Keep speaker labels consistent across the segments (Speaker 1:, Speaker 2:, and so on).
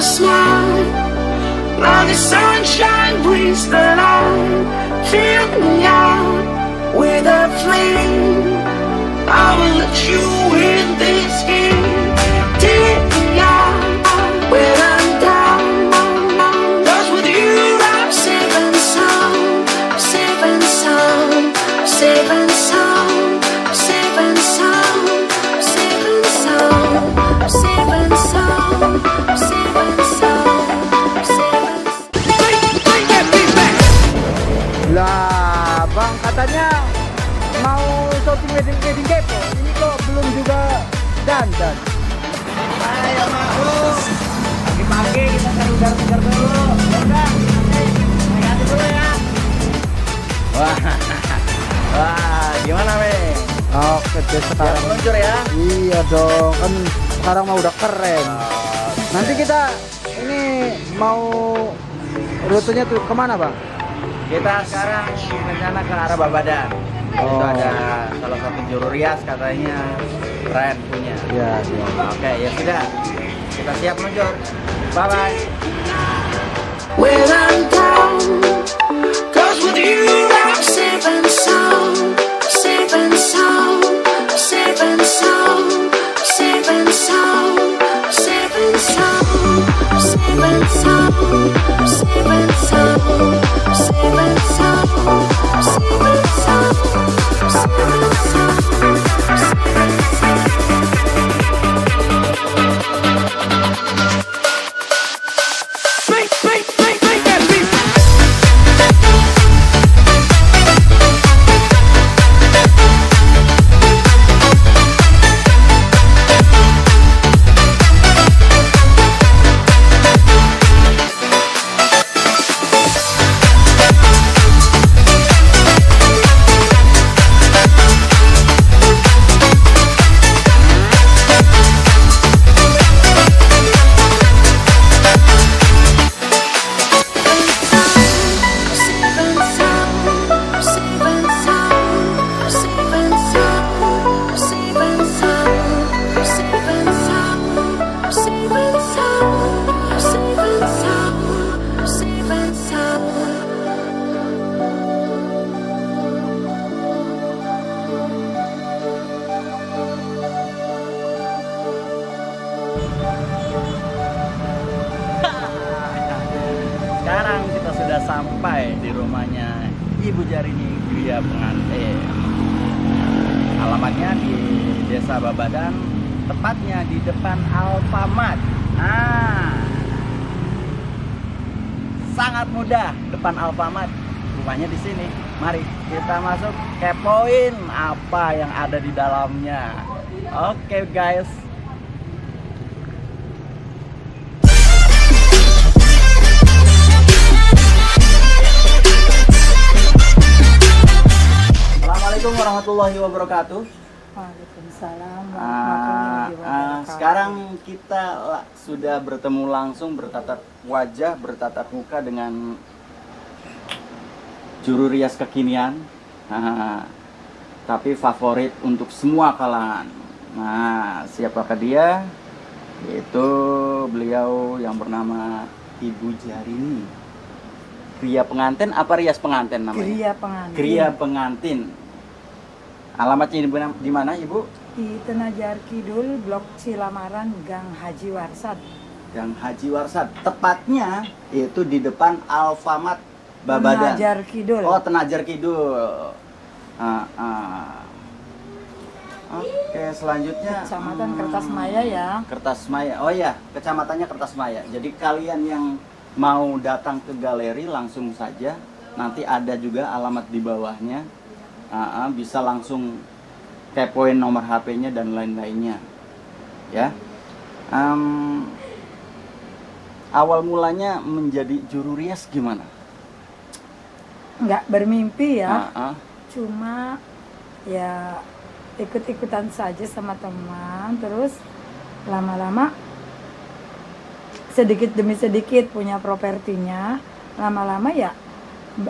Speaker 1: your smile. Now the sunshine brings the light. Fill me out with a flame. I will let you in this game. Take me out when I'm down. 'Cause with you I'm safe and sound. Safe and sound. Safe and sound. Safe and sound. Safe and sound. Safe and sound. Safe and sound. Safe and
Speaker 2: Lah, bang katanya mau shopping wedding kepo. Ini kok belum juga dandan.
Speaker 3: Ayo Mas, pagi-pagi kita segar dulu. Udah, naik hati dulu ya. Wah, gimana Meng?
Speaker 2: Oke deh sekarang.
Speaker 3: Meluncur ya?
Speaker 2: Iya dong, kan sekarang mah udah keren. Nanti kita ini mau rutenya tuh kemana bang?
Speaker 3: Kita sekarang rencana ke arah Babadan. Itu ada salah satu juru rias katanya keren punya.
Speaker 2: Iya, iya.
Speaker 3: Oke, ya sudah. Kita siap meluncur. Bye bye.
Speaker 1: when I'm down. 'Cause with you I'm safe and sound. Safe and sound. Safe and sound. Safe and sound. Safe and sound. Safe and sound. Safe and sound. Safe and sound. Safe and sound. Safe and sound. Make that beat.
Speaker 3: Sekarang kita sudah sampai di rumahnya Ibu Jarini Gria Pengantin. Alamatnya di Desa Babadan, tepatnya di depan Alfamart. Sangat mudah, depan Alfamart. Rumahnya di sini. Mari kita masuk, kepoin apa yang ada di dalamnya. Oke guys. Assalamualaikum warahmatullahi wabarakatuh.
Speaker 4: Waalaikumsalam warahmatullahi wabarakatuh.
Speaker 3: Sekarang kita sudah bertemu langsung, bertatap wajah, bertatap muka dengan juru rias kekinian, tapi favorit untuk semua kalangan. Nah, siapakah dia? Yaitu beliau yang bernama Ibu Jarini Gria Pengantin. Apa rias pengantin namanya?
Speaker 4: Gria Pengantin.
Speaker 3: Gria Pengantin. Alamatnya di mana, Ibu?
Speaker 4: Di Tenajar Kidul, Blok Cilamaran, Gang Haji Warsad.
Speaker 3: Gang Haji Warsad. Tepatnya itu di depan Alfamart Babadan.
Speaker 4: Tenajar Kidul.
Speaker 3: Oh, Tenajar Kidul. Oke, selanjutnya
Speaker 4: Kecamatan Kertasmaya ya.
Speaker 3: Kertasmaya. Oh ya, kecamatannya Kertasmaya. Jadi kalian yang mau datang ke galeri langsung saja. Nanti ada juga alamat di bawahnya. Bisa langsung kepoin nomor HP-nya dan lain-lainnya. Ya. Awal mulanya menjadi juru rias gimana?
Speaker 4: Nggak bermimpi ya.
Speaker 3: Cuma
Speaker 4: Ya ikut-ikutan saja sama teman. Terus lama-lama sedikit demi sedikit punya propertinya. Lama-lama ya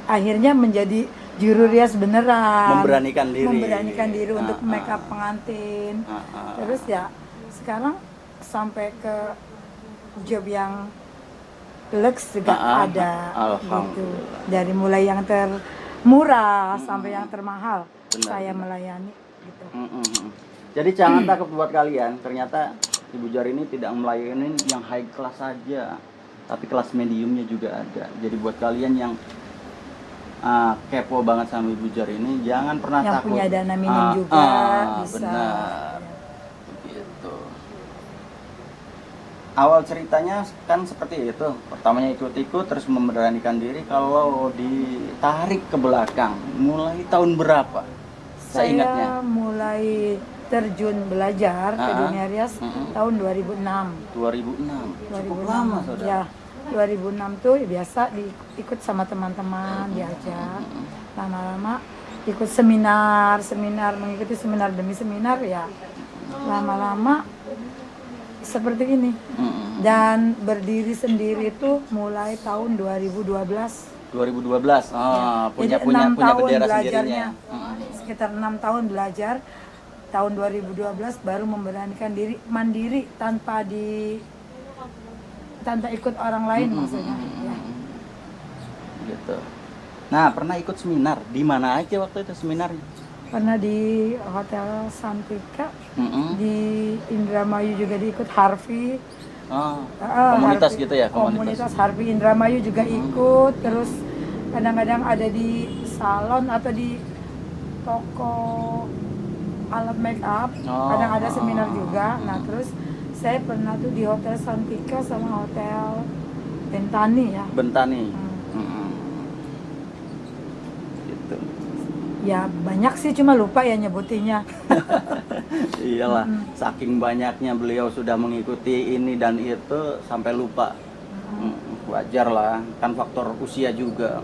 Speaker 4: akhirnya menjadi juru rias beneran. Memberanikan diri untuk make up pengantin. Terus ya sekarang sampai ke job yang Lux juga ada gitu.
Speaker 3: Alhamdulillah.
Speaker 4: Dari mulai yang termurah sampai yang termahal saya melayani gitu.
Speaker 3: Jadi jangan takut buat kalian, ternyata Ibu Jar ini tidak melayani yang high class saja, tapi kelas mediumnya juga ada. Jadi buat kalian yang kepo banget sama Ibu Jar ini, jangan pernah
Speaker 4: Yang
Speaker 3: takut.
Speaker 4: punya dana minim juga bisa.
Speaker 3: Benar. Begitu. Awal ceritanya kan seperti itu. Pertamanya ikut-ikut, terus memberanikan diri. Kalau ditarik ke belakang, mulai tahun berapa? Saya ingatnya.
Speaker 4: mulai terjun belajar ke dunia rias tahun 2006.
Speaker 3: 2006. Cukup lama, Saudara.
Speaker 4: Ya, 2006 tuh biasa ikut sama teman-teman diajak. Lama-lama ikut seminar, mengikuti seminar demi seminar ya. Lama-lama seperti ini. Dan berdiri sendiri itu mulai tahun 2012.
Speaker 3: 2012.
Speaker 4: Jadi
Speaker 3: Punya
Speaker 4: 6 tahun
Speaker 3: bendera
Speaker 4: belajarnya.
Speaker 3: sendirinya.
Speaker 4: Sekitar 6 tahun belajar. Tahun 2012 baru memberanikan diri mandiri tanpa ikut orang lain maksudnya. Ya.
Speaker 3: Gitu. Nah, pernah ikut seminar. Di mana aja waktu itu seminarnya?
Speaker 4: Pernah di Hotel Santika, di Indramayu juga diikut Harvey.
Speaker 3: Komunitas
Speaker 4: Harvey,
Speaker 3: gitu ya?
Speaker 4: Komunitas Harvey Indramayu juga ikut. Terus kadang-kadang ada di salon atau di toko alat make up. Kadang ada seminar juga. Nah, terus saya pernah tuh di Hotel Santika sama Hotel Bentani ya.
Speaker 3: Bentani. Gitu.
Speaker 4: Ya banyak sih, cuma lupa ya nyebutinnya.
Speaker 3: Iyalah, saking banyaknya beliau sudah mengikuti ini dan itu sampai lupa. Wajar lah, kan faktor usia juga.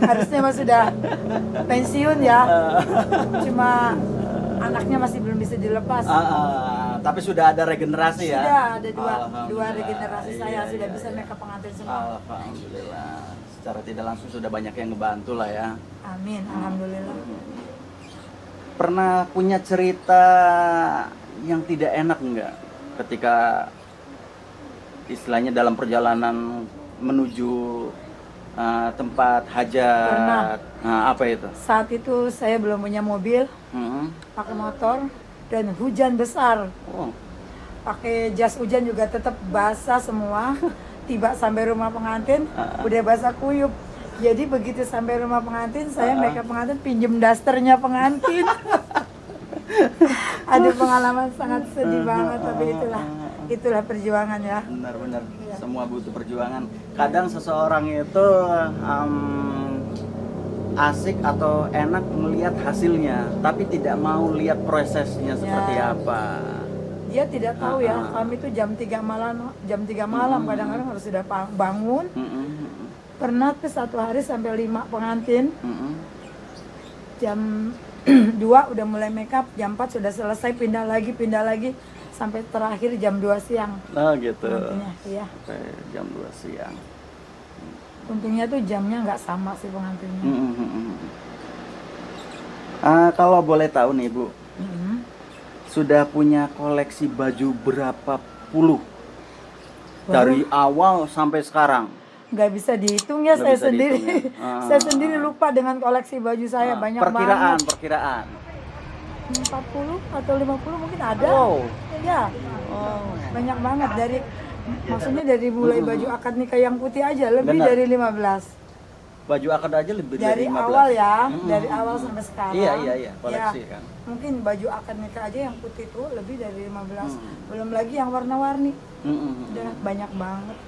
Speaker 4: Harusnya mah sudah pensiun ya. Cuma anaknya masih belum bisa dilepas.
Speaker 3: Tapi sudah ada regenerasi ya?
Speaker 4: Sudah ada dua
Speaker 3: Alhamdulillah.
Speaker 4: regenerasi saya sudah bisa
Speaker 3: iya.
Speaker 4: make up pengantin semua.
Speaker 3: Alhamdulillah. Secara tidak langsung sudah banyak yang ngebantu lah ya.
Speaker 4: Amin, alhamdulillah.
Speaker 3: Pernah punya cerita yang tidak enak enggak ketika istilahnya dalam perjalanan menuju tempat hajat?
Speaker 4: Pernah.
Speaker 3: Nah, apa itu?
Speaker 4: Saat itu saya belum punya mobil, pakai motor dan hujan besar.
Speaker 3: Oh.
Speaker 4: Pakai jas hujan juga tetap basah semua. Tiba sampai rumah pengantin udah basah kuyup. Jadi begitu sampai rumah pengantin, saya make up pengantin pinjem dasternya pengantin. Ada pengalaman sangat sedih banget, tapi itulah perjuangan ya.
Speaker 3: Benar-benar, semua butuh perjuangan. Kadang seseorang itu asik atau enak melihat hasilnya, tapi tidak mau lihat prosesnya seperti apa.
Speaker 4: Dia tidak tahu ya, kami itu jam 3 malam kadang-kadang harus sudah bangun. Pernah tuh satu hari sampai 5 pengantin. Jam 2 udah mulai make up, jam 4 sudah selesai, pindah lagi sampai terakhir jam 2 siang.
Speaker 3: Oh gitu.
Speaker 4: Nantinya, iya.
Speaker 3: Sampai jam 2 siang.
Speaker 4: Untungnya tuh jamnya nggak sama sih pengantinnya.
Speaker 3: Kalau boleh tahu nih Bu, sudah punya koleksi baju berapa puluh? Dari awal sampai sekarang?
Speaker 4: Nggak bisa dihitung ya,
Speaker 3: Nggak
Speaker 4: saya
Speaker 3: bisa
Speaker 4: sendiri.
Speaker 3: dihitung ya?
Speaker 4: Saya sendiri lupa dengan koleksi baju saya, banyak banget.
Speaker 3: Perkiraan.
Speaker 4: 40 atau 50 mungkin ada.
Speaker 3: Wow.
Speaker 4: Ya. Banyak banget maksudnya dari mulai baju akad nikah yang putih aja lebih
Speaker 3: Benar.
Speaker 4: dari 15.
Speaker 3: Baju akad aja lebih
Speaker 4: Dari
Speaker 3: 15.
Speaker 4: awal ya, dari awal sampai sekarang.
Speaker 3: Iya, koleksi
Speaker 4: Ya,
Speaker 3: kan.
Speaker 4: mungkin baju akad nikah aja yang putih itu lebih dari 15. Belum lagi yang warna-warni. Udah banyak banget.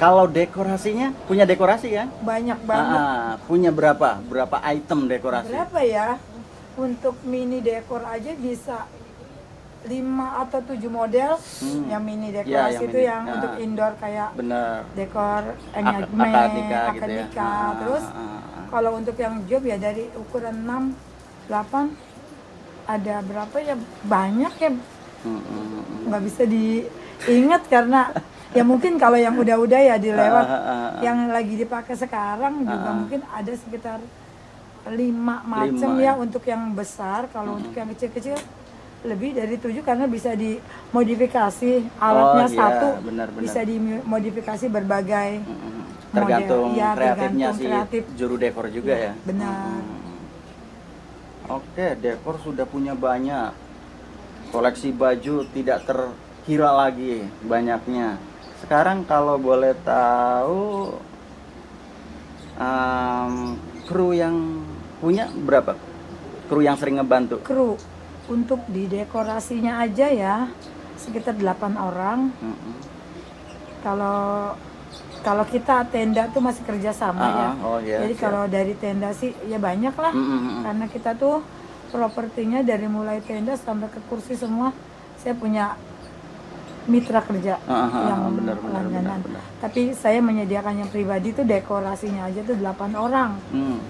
Speaker 3: Kalau dekorasinya, punya dekorasi kan?
Speaker 4: Banyak banget.
Speaker 3: Punya berapa? Berapa item dekorasi?
Speaker 4: Berapa ya? Untuk mini dekor aja bisa 5 atau 7 model. Yang mini dekorasi
Speaker 3: yang
Speaker 4: itu
Speaker 3: mini.
Speaker 4: yang untuk indoor kayak
Speaker 3: Bener.
Speaker 4: dekor
Speaker 3: Akad
Speaker 4: engagement,
Speaker 3: nikah gitu ya.
Speaker 4: nikah. Terus kalau untuk yang job ya dari ukuran 6, 8 ada berapa ya? Banyak ya. Nggak bisa diingat karena ya mungkin kalau yang udah-udah ya dilewat. Yang lagi dipakai sekarang juga mungkin ada sekitar 5 macam ya untuk yang besar. Kalau untuk yang kecil-kecil lebih dari 7 karena bisa dimodifikasi alatnya
Speaker 3: iya,
Speaker 4: satu,
Speaker 3: benar-benar.
Speaker 4: bisa dimodifikasi berbagai
Speaker 3: Tergantung
Speaker 4: model. Ya,
Speaker 3: kreatifnya
Speaker 4: tergantung
Speaker 3: si
Speaker 4: kreatif.
Speaker 3: juru dekor juga ya.
Speaker 4: Benar.
Speaker 3: Oke, dekor sudah punya banyak. Koleksi baju tidak terkira lagi banyaknya. Sekarang kalau boleh tahu, kru yang punya berapa? Kru yang sering ngebantu?
Speaker 4: Kru untuk di dekorasinya aja ya sekitar 8 orang. Kalau kita tenda tuh masih kerja sama ya.
Speaker 3: Oh, iya,
Speaker 4: Jadi
Speaker 3: siap.
Speaker 4: kalau dari tenda sih ya banyak lah. Karena kita tuh propertinya dari mulai tenda sampai ke kursi semua saya punya mitra kerja yang
Speaker 3: benar.
Speaker 4: langganan. Tapi saya menyediakan yang pribadi tuh dekorasinya aja tuh 8 orang.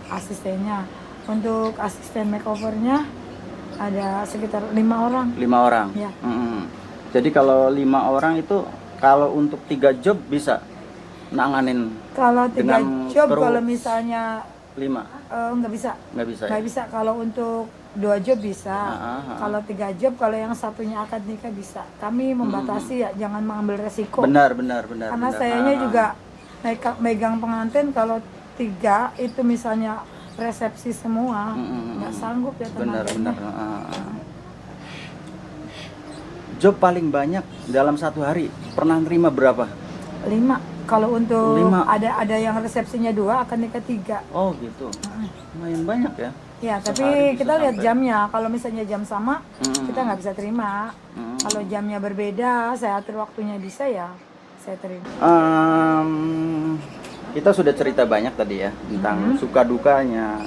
Speaker 4: Asistennya. Untuk asisten makeovernya ada sekitar 5 orang.
Speaker 3: 5 orang.
Speaker 4: Ya.
Speaker 3: Jadi kalau 5 orang itu kalau untuk 3 job bisa nanganin
Speaker 4: Kalau 3
Speaker 3: dengan
Speaker 4: job
Speaker 3: kru
Speaker 4: kalau misalnya
Speaker 3: 5?
Speaker 4: nggak bisa.
Speaker 3: Nggak bisa ya?
Speaker 4: Nggak bisa. Kalau untuk 2 job bisa.
Speaker 3: Ah.
Speaker 4: Kalau 3 job, kalau yang satunya akad nikah bisa. Kami membatasi ya, jangan mengambil resiko.
Speaker 3: Benar.
Speaker 4: Karena sayanya juga megang pengantin kalau 3 itu misalnya resepsi semua, nggak sanggup ya
Speaker 3: Benar.
Speaker 4: tenaganya.
Speaker 3: Job paling banyak dalam satu hari pernah nerima berapa?
Speaker 4: 5. Kalau untuk
Speaker 3: 5.
Speaker 4: ada yang resepsinya 2, akad nikah 3.
Speaker 3: Oh gitu. Lumayan banyak ya.
Speaker 4: Ya, tapi
Speaker 3: Sehari bisa
Speaker 4: kita lihat
Speaker 3: sampai.
Speaker 4: jamnya. Kalau misalnya jam sama, kita nggak bisa terima. Kalau jamnya berbeda, saya atur waktunya bisa ya, saya terima.
Speaker 3: Kita sudah cerita banyak tadi ya tentang suka dukanya.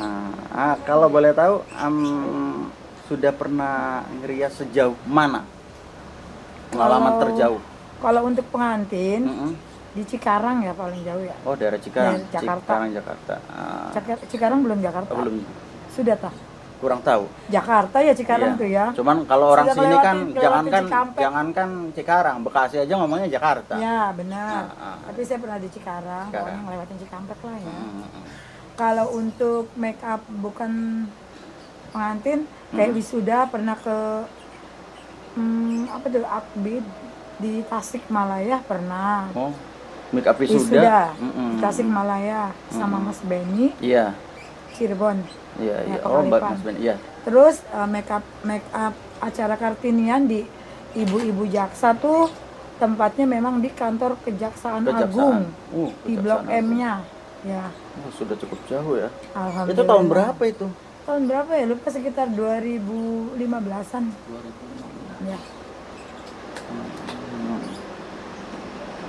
Speaker 3: Kalau boleh tahu, sudah pernah ngerias sejauh mana? Pengalaman terjauh?
Speaker 4: Kalau untuk pengantin di Cikarang ya paling jauh ya.
Speaker 3: Oh, daerah Cikarang.
Speaker 4: Dari Jakarta.
Speaker 3: Cikarang, Jakarta.
Speaker 4: Cikarang belum Jakarta.
Speaker 3: Oh, belum.
Speaker 4: Sudah tak?
Speaker 3: Kurang tahu.
Speaker 4: Jakarta ya
Speaker 3: Iya.
Speaker 4: Cikarang tuh ya.
Speaker 3: Cuman kalau orang
Speaker 4: Sudah
Speaker 3: sini kan
Speaker 4: melewati Cikampek.
Speaker 3: jangankan Cikarang, Bekasi aja ngomongnya Jakarta.
Speaker 4: Ya benar.
Speaker 3: Ah.
Speaker 4: Tapi saya pernah di Cikarang, pokoknya ngelewatin Cikampek lah ya.
Speaker 3: Hmm.
Speaker 4: Kalau untuk make up bukan pengantin, kayak wisuda pernah ke apa tuh Akbid di Tasikmalaya pernah.
Speaker 3: Oh, make up
Speaker 4: Wisuda
Speaker 3: wisuda.
Speaker 4: di Tasikmalaya sama Mas Benny
Speaker 3: Iya.
Speaker 4: Cirebon.
Speaker 3: Iya.
Speaker 4: Ya,
Speaker 3: Oh,
Speaker 4: Kekalipan.
Speaker 3: Mas Ben. Iya.
Speaker 4: Terus make up acara Kartinian di Ibu-ibu Jaksa tuh tempatnya memang di kantor Kejaksaan Agung di Blok
Speaker 3: Kejaksaan
Speaker 4: M-nya. Ya,
Speaker 3: Oh, sudah cukup jauh ya.
Speaker 4: alhamdulillah.
Speaker 3: Itu tahun berapa itu?
Speaker 4: Tahun berapa ya? Lupa, sekitar 2015-an.
Speaker 3: 2015.
Speaker 4: Ya.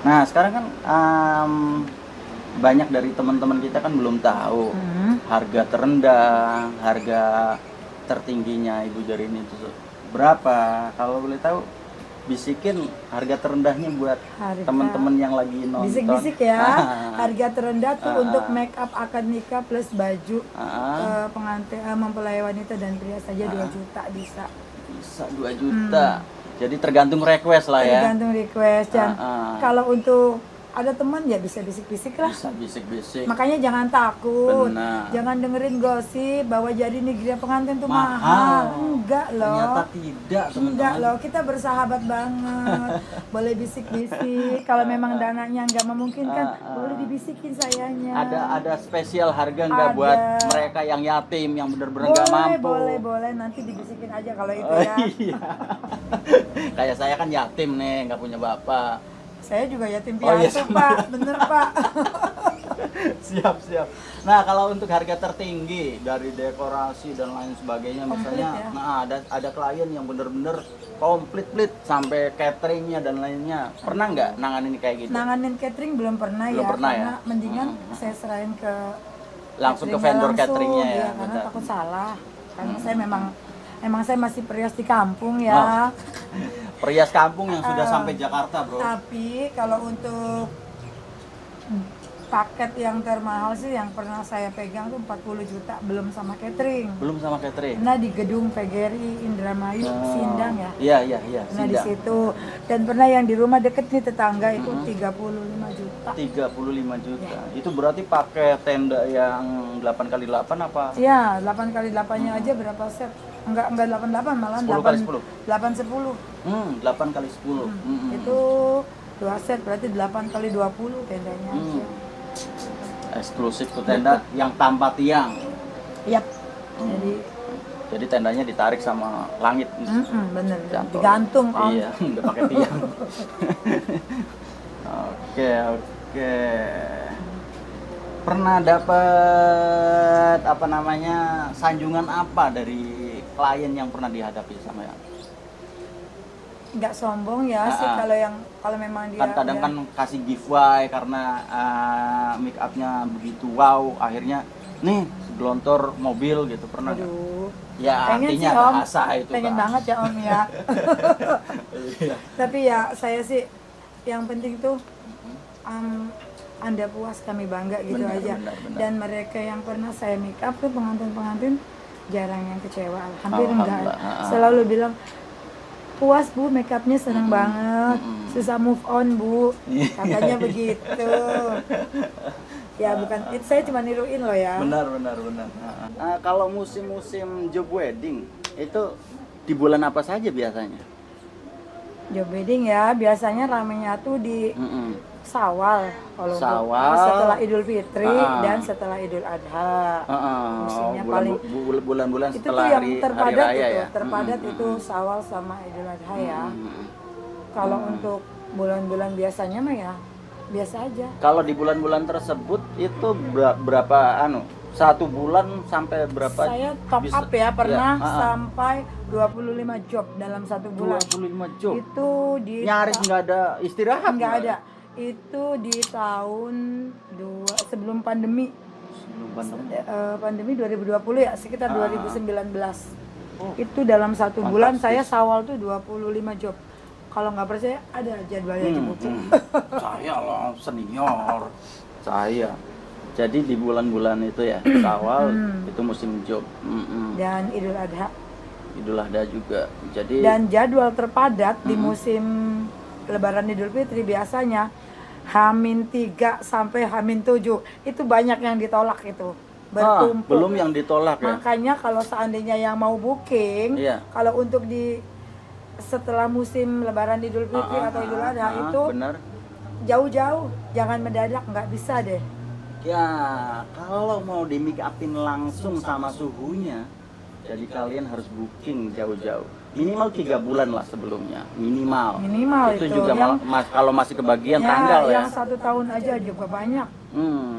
Speaker 3: Nah, sekarang kan banyak dari teman-teman kita kan belum tahu harga terendah, harga tertingginya Ibu Jarini itu berapa. Kalau boleh tahu, bisikin harga terendahnya buat
Speaker 4: Harga-
Speaker 3: teman-teman yang lagi nonton.
Speaker 4: Bisik-bisik ya. Harga terendah tuh untuk make up akad nikah plus baju pengantin mempelai wanita dan pria saja 2 juta bisa.
Speaker 3: Bisa 2 juta. Jadi tergantung request lah ya.
Speaker 4: Tergantung request dan kalau untuk ada teman ya bisa bisik-bisik lah.
Speaker 3: Bisa bisik-bisik.
Speaker 4: Makanya jangan takut.
Speaker 3: Benar.
Speaker 4: Jangan dengerin gosip bahwa jadi negeri pengantin tuh
Speaker 3: Mahal.
Speaker 4: mahal. Enggak loh.
Speaker 3: Ternyata tidak, teman-teman.
Speaker 4: Enggak loh, kita bersahabat banget. Boleh bisik-bisik. Kalau memang dananya nggak memungkinkan, boleh dibisikin sayanya.
Speaker 3: Ada spesial harga nggak
Speaker 4: Ada.
Speaker 3: buat mereka yang yatim, yang bener-bener nggak mampu?
Speaker 4: Boleh. Nanti dibisikin aja kalau itu
Speaker 3: Oh,
Speaker 4: ya.
Speaker 3: iya. Kayak saya kan yatim nih, nggak punya bapak.
Speaker 4: Saya juga yatim
Speaker 3: Oh, iya,
Speaker 4: piatu,
Speaker 3: sama.
Speaker 4: Pak. Bener, Pak.
Speaker 3: Siap. Nah, kalau untuk harga tertinggi dari dekorasi dan lain sebagainya,
Speaker 4: Komplit
Speaker 3: misalnya,
Speaker 4: ya?
Speaker 3: nah ada klien yang bener-bener komplit sampai cateringnya dan lainnya. Pernah nggak nanganin kayak gitu?
Speaker 4: Nanganin catering belum pernah
Speaker 3: Belum
Speaker 4: ya.
Speaker 3: pernah ya?
Speaker 4: Karena mendingan saya serahin ke
Speaker 3: Langsung ke
Speaker 4: cateringnya
Speaker 3: vendor
Speaker 4: langsung,
Speaker 3: cateringnya ya,
Speaker 4: Karena
Speaker 3: benar.
Speaker 4: takut salah. Karena saya memang saya masih perias di kampung ya.
Speaker 3: Perias kampung yang sudah sampai Jakarta, bro.
Speaker 4: Tapi kalau untuk paket yang termahal sih yang pernah saya pegang tuh 40 juta belum sama catering.
Speaker 3: Belum sama catering.
Speaker 4: Pernah di gedung PGRI Indramayu Sindang ya.
Speaker 3: Iya.
Speaker 4: Pernah di
Speaker 3: Sidang.
Speaker 4: situ. Dan pernah yang di rumah deket nih tetangga itu 35 juta.
Speaker 3: 35 juta. Itu berarti pakai tenda yang 8x8 apa?
Speaker 4: Ya, 8x8-nya aja berapa set? enggak 88 malah
Speaker 3: 10 kali 10.
Speaker 4: 8 10.
Speaker 3: 8 kali 10.
Speaker 4: Itu 2 set berarti 8 kali 20 tendanya.
Speaker 3: Eksklusif tuh tenda yang tanpa tiang.
Speaker 4: Yap.
Speaker 3: Jadi tendanya ditarik sama langit.
Speaker 4: Bener.
Speaker 3: Jantol.
Speaker 4: Digantung Om.
Speaker 3: Iya, nggak pakai tiang. Oke. Pernah dapat apa namanya sanjungan apa dari klien yang pernah dihadapi sama ya?
Speaker 4: Nggak sombong ya sih kalau memang dia
Speaker 3: Kan kadang kan kasih giveaway karena make upnya begitu wow, akhirnya nih gelontor mobil gitu pernah nggak?
Speaker 4: aduh,
Speaker 3: Ya
Speaker 4: pengen
Speaker 3: artinya
Speaker 4: sih, Om.
Speaker 3: bahasa itu
Speaker 4: pengen
Speaker 3: Kak.
Speaker 4: banget ya Om ya.
Speaker 3: Iya.
Speaker 4: Tapi ya saya sih yang penting tuh Anda puas, kami bangga gitu
Speaker 3: Benar,
Speaker 4: aja.
Speaker 3: benar.
Speaker 4: Dan mereka yang pernah saya make up tuh pengantin jarang yang kecewa, hampir enggak.
Speaker 3: Alhamdulillah.
Speaker 4: Selalu bilang puas Bu, make upnya seneng banget, susah move on Bu, katanya begitu. Ya bukan, itu saya cuma niruin loh ya.
Speaker 3: Benar. Kalau musim-musim job wedding itu di bulan apa saja biasanya?
Speaker 4: Job wedding ya biasanya ramenya tuh di Syawal, kalau
Speaker 3: Syawal.
Speaker 4: setelah Idul Fitri dan setelah Idul Adha. Musimnya paling
Speaker 3: bulan-bulan
Speaker 4: itu
Speaker 3: setelah
Speaker 4: tuh yang
Speaker 3: hari
Speaker 4: terpadat
Speaker 3: raya
Speaker 4: itu,
Speaker 3: ya.
Speaker 4: terpadat itu Syawal sama Idul Adha ya. Kalau untuk bulan-bulan biasanya mah ya biasa aja.
Speaker 3: Kalau di bulan-bulan tersebut itu berapa satu bulan sampai berapa?
Speaker 4: Saya top up ya pernah sampai 25 job dalam satu bulan.
Speaker 3: 25 job.
Speaker 4: Itu di
Speaker 3: Nyaris nggak ada istirahat.
Speaker 4: nggak ada. Itu di tahun sebelum pandemi. Pandemi 2020 ya, sekitar 2019. Itu dalam satu bulan saya Syawal tuh 25 job. Kalau nggak percaya ada jadwalnya di buku.
Speaker 3: Saya lah senior. Saya. Jadi di bulan-bulan itu ya, Syawal itu musim job.
Speaker 4: Dan Idul Adha.
Speaker 3: Idul Adha juga. Jadi
Speaker 4: Dan jadwal terpadat di musim Lebaran Idul Fitri biasanya H-3 sampai H-7. Itu banyak yang ditolak itu. Bertumpuk.
Speaker 3: belum yang ditolak ya.
Speaker 4: Makanya kalau seandainya yang mau booking, kalau untuk di setelah musim Lebaran Idul Fitri atau Idul Adha itu
Speaker 3: benar.
Speaker 4: jauh-jauh, jangan mendadak, nggak bisa deh.
Speaker 3: Ya, kalau mau di make upin langsung sama suhunya, jadi kalian harus booking jauh-jauh. Minimal 3 bulan lah sebelumnya, minimal. Itu juga
Speaker 4: yang,
Speaker 3: kalau masih kebagian
Speaker 4: ya,
Speaker 3: tanggal ya.
Speaker 4: Yang 1 tahun aja juga banyak.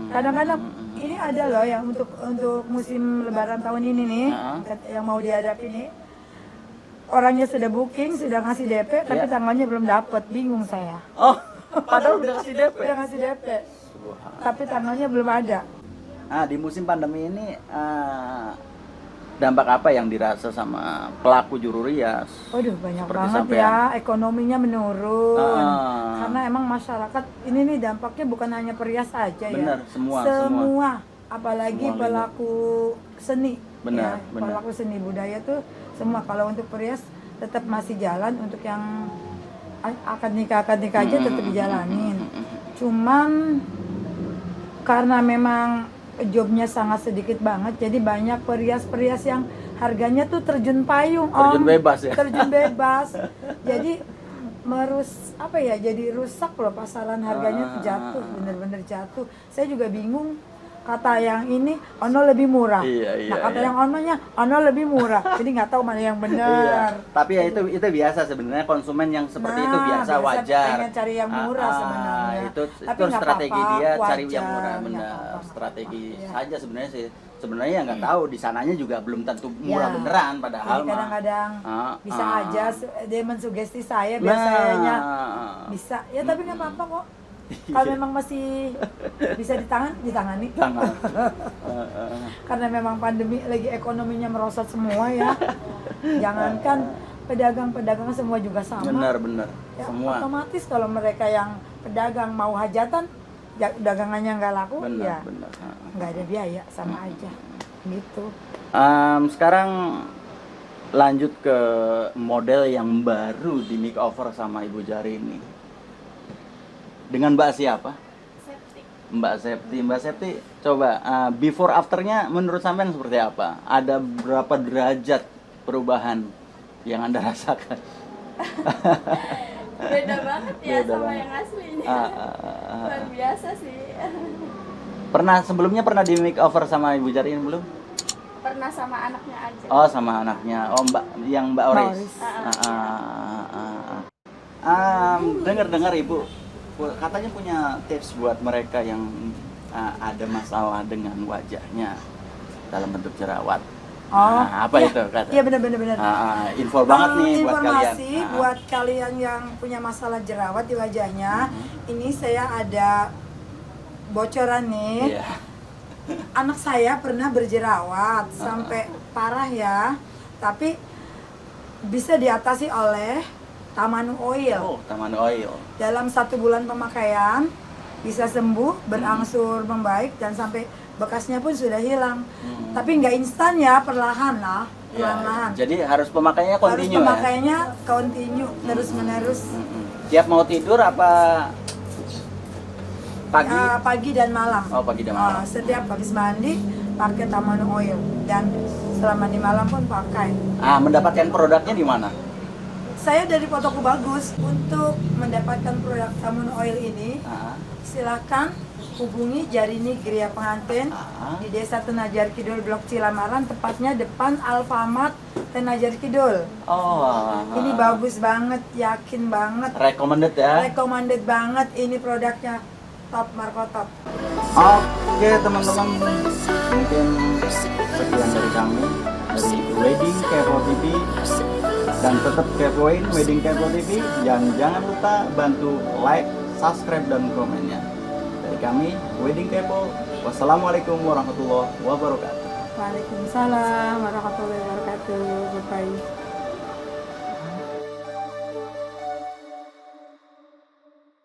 Speaker 4: Kadang-kadang ini ada loh yang untuk musim Lebaran tahun ini nih, yang mau dihadapi nih. Orangnya sudah booking, sudah ngasih DP, tapi tanggalnya belum dapat, bingung saya.
Speaker 3: Oh, padahal udah kasih DP.
Speaker 4: Udah ngasih DP, tapi tanggalnya belum ada.
Speaker 3: Nah, di musim pandemi ini dampak apa yang dirasa sama pelaku juru rias?
Speaker 4: Waduh, banyak
Speaker 3: Seperti
Speaker 4: banget
Speaker 3: sampean.
Speaker 4: ya, ekonominya menurun. Karena emang masyarakat ini nih dampaknya bukan hanya perias aja
Speaker 3: Bener,
Speaker 4: ya.
Speaker 3: semua.
Speaker 4: Apalagi
Speaker 3: Semua
Speaker 4: pelaku seni.
Speaker 3: Benar,
Speaker 4: ya,
Speaker 3: benar.
Speaker 4: Pelaku seni budaya tuh semua. Kalau untuk perias tetap masih jalan, untuk yang akad nikah aja tetap dijalanin. Cuman karena memang jobnya sangat sedikit banget, jadi banyak perias-perias yang harganya tuh terjun payung, Om.
Speaker 3: Terjun bebas ya?
Speaker 4: Terjun bebas. Jadi jadi rusak loh pasaran, harganya tuh jatuh, bener-bener jatuh. Saya juga bingung, kata yang ini ono lebih murah. Nah, kata yang ononya ono lebih murah. Jadi nggak tahu mana yang benar.
Speaker 3: Tapi ya itu biasa sebenarnya, konsumen yang seperti itu biasa wajar.
Speaker 4: Pengen cari yang murah sebenarnya.
Speaker 3: Itu
Speaker 4: Tapi nggak
Speaker 3: strategi
Speaker 4: apa-apa,
Speaker 3: dia cari
Speaker 4: wajar,
Speaker 3: yang murah,
Speaker 4: nggak
Speaker 3: benar.
Speaker 4: apa-apa.
Speaker 3: Strategi saja sebenarnya sih. Sebenarnya nggak tahu di sananya juga belum tentu murah
Speaker 4: Ya.
Speaker 3: beneran, padahal
Speaker 4: Jadi kadang-kadang bisa aja dia mensugesti saya biasanya bisa. Ya tapi nggak apa-apa kok. Kalau memang masih bisa ditangani. Karena memang pandemi lagi, ekonominya merosot semua ya. Jangankan pedagang-pedagang semua juga sama.
Speaker 3: Benar.
Speaker 4: Ya,
Speaker 3: Semua.
Speaker 4: otomatis kalau mereka yang pedagang mau hajatan, dagangannya nggak laku,
Speaker 3: Benar.
Speaker 4: nggak ada biaya, sama aja. Gitu.
Speaker 3: Sekarang lanjut ke model yang baru di makeover sama Ibu Jari ini. Dengan Mbak siapa? Mbak Septi, coba before afternya menurut sampean seperti apa? Ada berapa derajat perubahan yang Anda rasakan?
Speaker 5: Beda banget ya
Speaker 3: Beda
Speaker 5: sama
Speaker 3: banget.
Speaker 5: yang aslinya.
Speaker 3: Ah.
Speaker 5: Luar biasa sih.
Speaker 3: Sebelumnya pernah di make over sama Ibu Jarin belum?
Speaker 5: Pernah sama anaknya aja.
Speaker 3: Oh, sama anaknya. Oh, Mbak Oris.
Speaker 4: Oris.
Speaker 3: Dengar Ibu, katanya punya tips buat mereka yang ada masalah dengan wajahnya dalam bentuk jerawat.
Speaker 4: Oh,
Speaker 3: Apa
Speaker 4: iya,
Speaker 3: itu kata?
Speaker 4: Iya benar-benar.
Speaker 3: Info banget nih buat kalian.
Speaker 4: Informasi buat kalian yang punya masalah jerawat di wajahnya. Ini saya ada bocoran nih.
Speaker 3: Iya.
Speaker 4: Anak saya pernah berjerawat sampai parah ya, tapi bisa diatasi oleh Tamanu Oil.
Speaker 3: Oh, Taman Oil.
Speaker 4: Dalam 1 bulan pemakaian bisa sembuh, berangsur membaik dan sampai bekasnya pun sudah hilang. Tapi nggak instan ya, perlahan lah,
Speaker 3: Ya,
Speaker 4: perlahan.
Speaker 3: jadi harus pemakaiannya
Speaker 4: Harus
Speaker 3: continue ya.
Speaker 4: pemakaiannya continue terus menerus.
Speaker 3: Tiap mau tidur apa pagi?
Speaker 4: Pagi dan malam.
Speaker 3: Oh, pagi dan malam.
Speaker 4: Setiap habis mandi pakai Tamanu Oil dan selama di malam pun pakai.
Speaker 3: Mendapatkan produknya di mana?
Speaker 4: Saya dari Fotoku Bagus. Untuk mendapatkan produk Tamanu Oil ini,
Speaker 3: Ah,
Speaker 4: silakan hubungi Jarini Gria Pengantin di Desa Tenajar Kidul, Blok Cilamaran, tepatnya depan Alfamart Tenajar Kidul.
Speaker 3: Oh,
Speaker 4: Ini bagus banget, yakin banget,
Speaker 3: recommended ya.
Speaker 4: recommended banget ini produknya, top Marco top.
Speaker 3: Oke teman-teman, mungkin sekian dari kami dari Wedding Kepo TV, dan tetap kepoin Wedding Kepo TV, dan jangan lupa bantu like, subscribe dan komennya. Dari kami Wedding Kepo, wassalamualaikum warahmatullahi wabarakatuh.
Speaker 4: Waalaikumsalam warahmatullahi wabarakatuh. Bye-bye.